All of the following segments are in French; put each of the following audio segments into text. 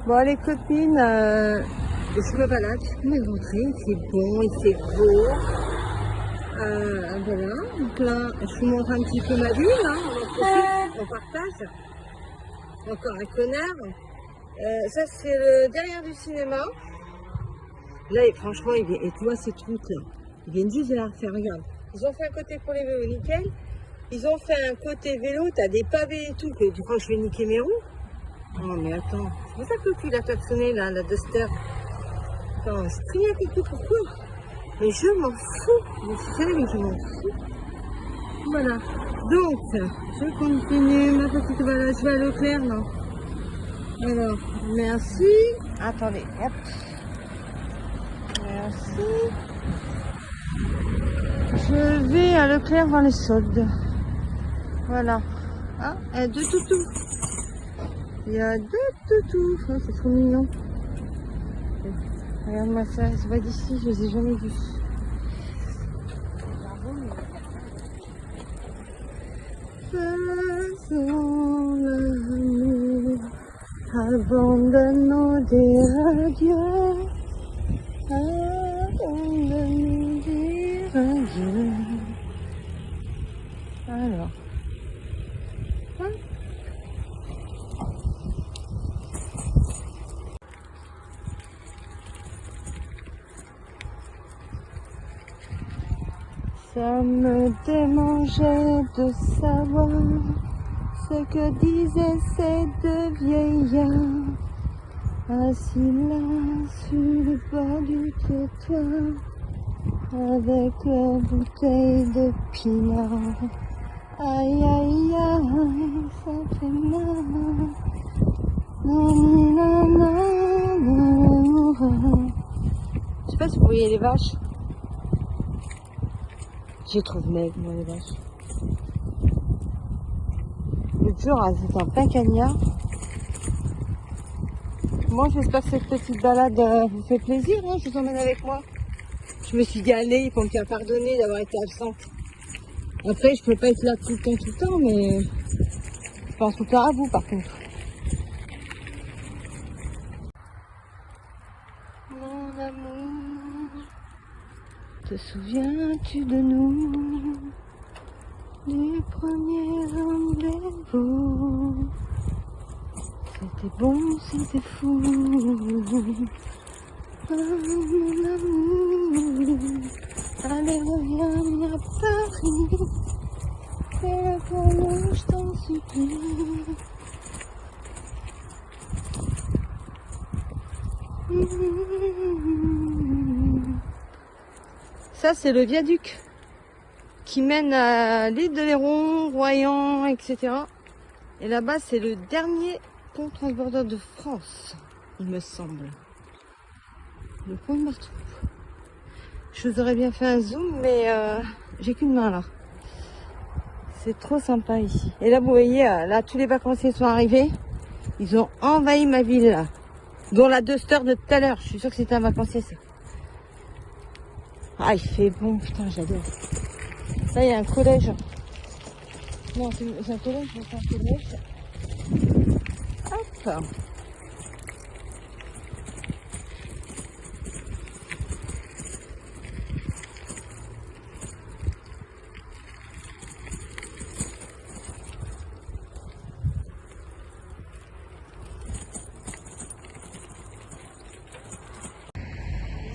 Bon les copines, je me balade, on est rentré, il fait bon, il fait beau. Voilà, donc là, je vous montre un petit peu ma ville, hein, on en profite, on partage. Encore un connard. Ça c'est le derrière du cinéma. Là, franchement, et tu vois cette route là, ils viennent juste de la refaire, regarde. Ils ont fait un côté pour les vélos, nickel. Ils ont fait un côté vélo, t'as des pavés et tout, que tu crois que je vais niquer mes roues? Non mais attends, c'est pour ça que le cul a klaxonné là, la Duster. Attends, c'est très bien compris pourquoi. Mais je m'en fous, mais c'est sérieux, mais je m'en fous. Voilà, donc, je continue ma petite balade, je vais à Leclerc là. Alors, merci. Attendez, hop. Merci. Je vais à Leclerc voir les soldes. Voilà. Ah, il y a deux toutous. Il y a deux toutous. Oh, c'est trop mignon. Regarde-moi ça, c'est pas d'ici, je les ai jamais vus. Faisons l'amour avant de nous dire adieu. Avant de nous dire adieu. Alors. Hein? Ça me démangeait de savoir ce que disaient ces deux vieillards assis là sur le bord du trottoir avec leur bouteille de pinard. Aïe aïe aïe, ça fait mal. Je sais pas si vous voyez les vaches. J'ai trop de mecs, moi, les vaches. L'autre jour, c'était en plein cagnard. Moi, j'espère que cette petite balade vous fait plaisir, hein, je vous emmène avec moi. Je me suis dit, allez, il faut me faire pardonner d'avoir été absente. Après, je peux pas être là tout le temps, mais je pense tout le temps à vous, par contre. Mon amour, te souviens-tu de nous, du premier rendez-vous? C'était bon, c'était fou. Oh, mon amour, allez, reviens à Paris. Fais pour nous, je t'en supplie. Ça, c'est le viaduc qui mène à l'île de Léron, Royan, etc. Et là-bas, c'est le dernier pont transbordeur de France, il me semble. Le pont de Martrou. Je vous aurais bien fait un zoom, mais j'ai qu'une main là. C'est trop sympa ici. Et là, vous voyez, là, tous les vacanciers sont arrivés. Ils ont envahi ma ville, là. Dont la Duster de tout à l'heure. Je suis sûre que c'était un vacancier, ça. Ah, il fait bon, putain, j'adore. Là, il y a un collège. Non, c'est un collège, c'est un collège. Hop.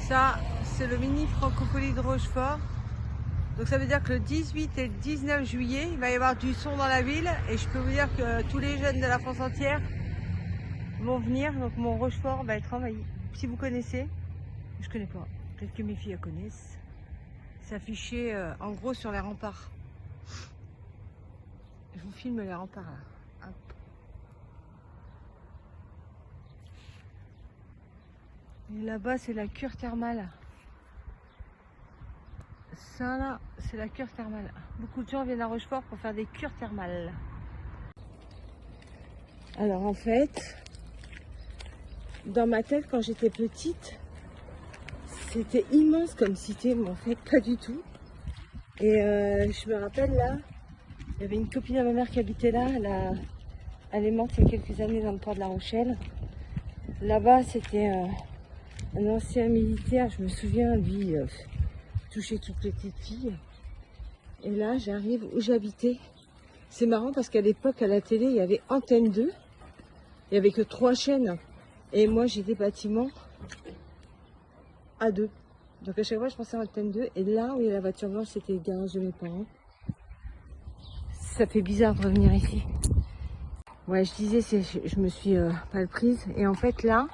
Ça, c'est le mini Francophonie de Rochefort. Donc ça veut dire que le 18 et le 19 juillet, il va y avoir du son dans la ville. Et je peux vous dire que tous les jeunes de la France entière vont venir. Donc mon Rochefort va être envahi. Si vous connaissez, je connais pas. Peut-être que mes filles connaissent. C'est affiché en gros sur les remparts. Je vous filme les remparts là. Hop. Et là-bas, c'est la cure thermale. Ça là, c'est la cure thermale. Beaucoup de gens viennent à Rochefort pour faire des cures thermales. Alors en fait, dans ma tête quand j'étais petite, c'était immense comme cité, mais en fait pas du tout. Et je me rappelle là, il y avait une copine à ma mère qui habitait là, elle est morte il y a quelques années dans le port de La Rochelle. Là-bas, c'était un ancien militaire, je me souviens, lui, touchait toutes petites filles. Et là, j'arrive où j'habitais. C'est marrant parce qu'à l'époque, à la télé, il y avait Antenne 2. Il n'y avait que 3 chaînes. Et moi, j'ai des bâtiments à 2. Donc à chaque fois, je pensais à Antenne 2. Et là où il y a la voiture blanche, c'était le garage de mes parents. Ça fait bizarre de revenir ici. Ouais, je disais, je me suis pas prise. Et en fait, là,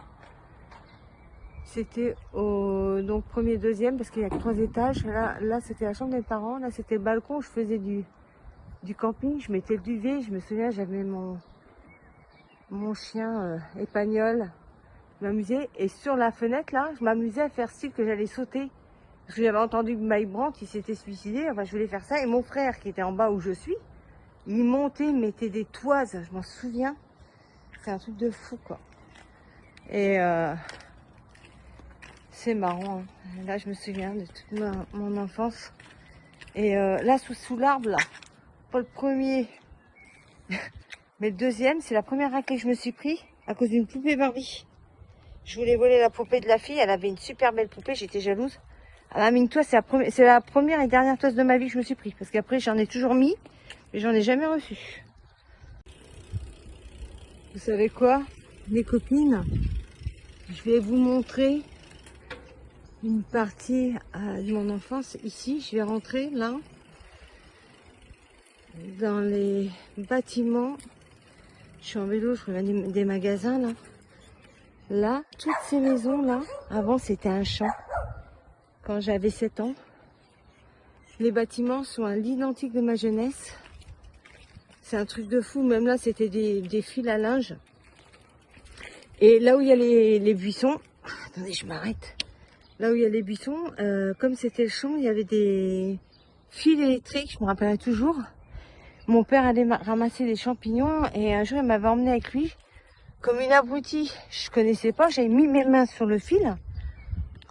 c'était au donc premier, deuxième, parce qu'il y a que 3 étages. Là c'était la chambre des parents. Là, c'était le balcon où je faisais du camping. Je mettais le duvet. Je me souviens, j'avais mon chien épagnol. Je m'amusais. Et sur la fenêtre, là, je m'amusais à faire style que j'allais sauter. Parce que j'avais entendu que Mike Brandt, il s'était suicidé. Enfin, je voulais faire ça. Et mon frère, qui était en bas où je suis, il montait, il mettait des toises. Je m'en souviens. C'est un truc de fou, quoi. Et c'est marrant. Hein. Là, je me souviens de toute mon enfance. Et là, sous l'arbre, là, pas le premier, mais le deuxième, c'est la première raclée que je me suis pris à cause d'une poupée Barbie. Je voulais voler la poupée de la fille. Elle avait une super belle poupée. J'étais jalouse. Elle m'a mis une toise. C'est la première et dernière toise de ma vie que je me suis pris. Parce qu'après, j'en ai toujours mis. Mais j'en ai jamais reçu. Vous savez quoi, les copines? Je vais vous montrer une partie de mon enfance. Ici, je vais rentrer là. Dans les bâtiments. Je suis en vélo, je reviens des magasins là. Là, toutes ces maisons là, avant c'était un champ. Quand j'avais 7 ans. Les bâtiments sont à l'identique de ma jeunesse. C'est un truc de fou. Même là, c'était des fils à linge. Et là où il y a les buissons, attendez, je m'arrête. Là où il y a les buissons, comme c'était le champ, il y avait des fils électriques, je me rappellerai toujours. Mon père allait ramasser des champignons et un jour il m'avait emmené avec lui comme une abrutie. Je connaissais pas, j'avais mis mes mains sur le fil.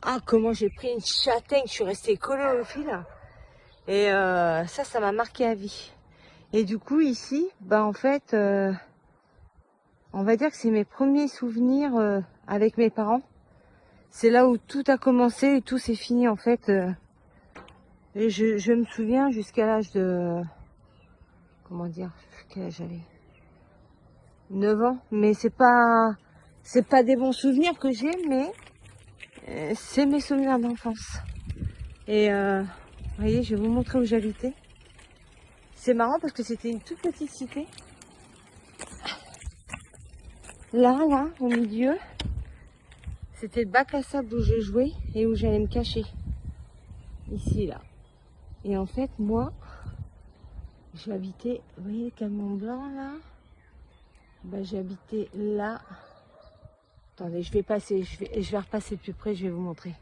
Ah, comment j'ai pris une châtaigne, je suis restée collée au fil. Et ça m'a marqué à vie. Et du coup ici, bah en fait, on va dire que c'est mes premiers souvenirs avec mes parents. C'est là où tout a commencé et tout s'est fini en fait. Et je me souviens jusqu'à l'âge de... Comment dire, quel âge j'avais 9 ans, mais c'est pas des bons souvenirs que j'ai, mais c'est mes souvenirs d'enfance. Et vous voyez, je vais vous montrer où j'habitais. C'est marrant parce que c'était une toute petite cité. Là, au milieu, c'était le bac à sable où je jouais et où j'allais me cacher. Ici, là. Et en fait, moi, j'habitais, vous voyez le camion blanc là? Bah, j'habitais là. Attendez, je vais repasser de plus près, je vais vous montrer.